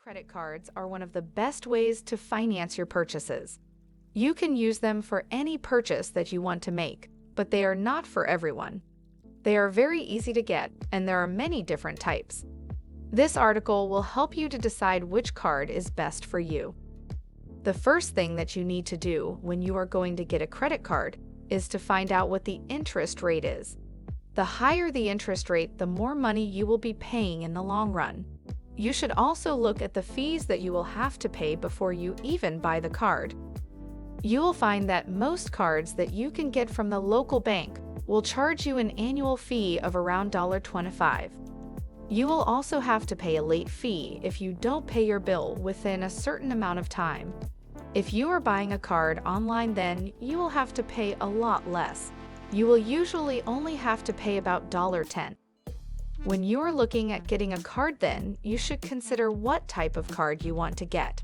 Credit cards are one of the best ways to finance your purchases. You can use them for any purchase that you want to make, but they are not for everyone. They are very easy to get, and there are many different types. This article will help you to decide which card is best for you. The first thing that you need to do when you are going to get a credit card is to find out what the interest rate is. The higher the interest rate, the more money you will be paying in the long run. You should also look at the fees that you will have to pay before you even buy the card. You will find that most cards that you can get from the local bank will charge you an annual fee of around $25. You will also have to pay a late fee if you don't pay your bill within a certain amount of time. If you are buying a card online, then you will have to pay a lot less. You will usually only have to pay about $10. When you are looking at getting a card, then you should consider what type of card you want to get.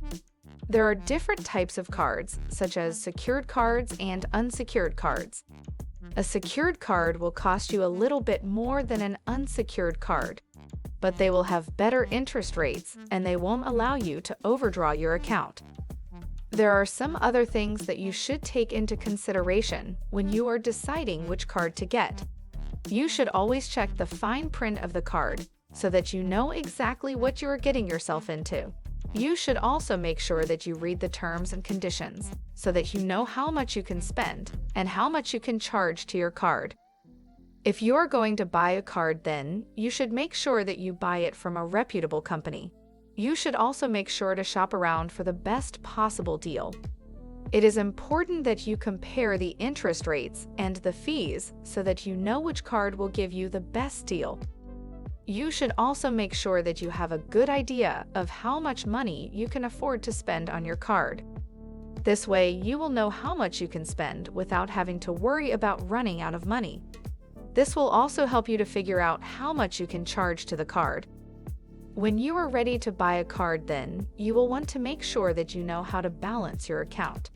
There are different types of cards, such as secured cards and unsecured cards. A secured card will cost you a little bit more than an unsecured card, but they will have better interest rates and they won't allow you to overdraw your account. There are some other things that you should take into consideration when you are deciding which card to get. You should always check the fine print of the card so that you know exactly what you are getting yourself into. You should also make sure that you read the terms and conditions so that you know how much you can spend and how much you can charge to your card. If you are going to buy a card, then you should make sure that you buy it from a reputable company. You should also make sure to shop around for the best possible deal. It is important that you compare the interest rates and the fees so that you know which card will give you the best deal. You should also make sure that you have a good idea of how much money you can afford to spend on your card. This way, you will know how much you can spend without having to worry about running out of money. This will also help you to figure out how much you can charge to the card. When you are ready to buy a card, then you will want to make sure that you know how to balance your account.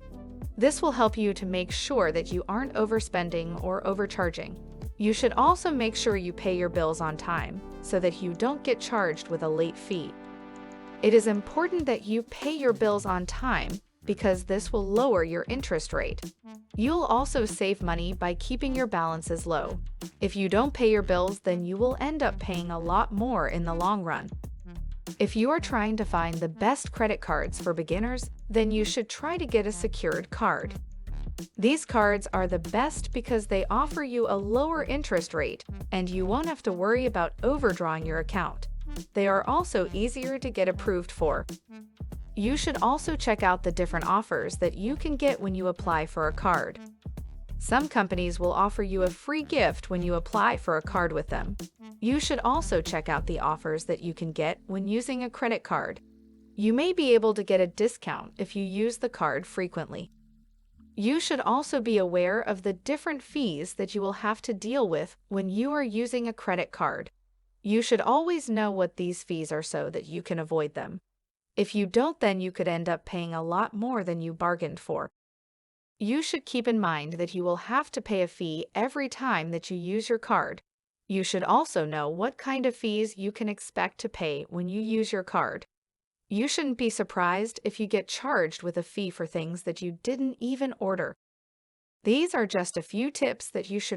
This will help you to make sure that you aren't overspending or overcharging. You should also make sure you pay your bills on time so that you don't get charged with a late fee. It is important that you pay your bills on time because this will lower your interest rate. You'll also save money by keeping your balances low. If you don't pay your bills, then you will end up paying a lot more in the long run. If you are trying to find the best credit cards for beginners, then you should try to get a secured card. These cards are the best because they offer you a lower interest rate and you won't have to worry about overdrawing your account. They are also easier to get approved for. You should also check out the different offers that you can get when you apply for a card. Some companies will offer you a free gift when you apply for a card with them. You should also check out the offers that you can get when using a credit card. You may be able to get a discount if you use the card frequently. You should also be aware of the different fees that you will have to deal with when you are using a credit card. You should always know what these fees are so that you can avoid them. If you don't, then you could end up paying a lot more than you bargained for. You should keep in mind that you will have to pay a fee every time that you use your card. You should also know what kind of fees you can expect to pay when you use your card. You shouldn't be surprised if you get charged with a fee for things that you didn't even order. These are just a few tips that you should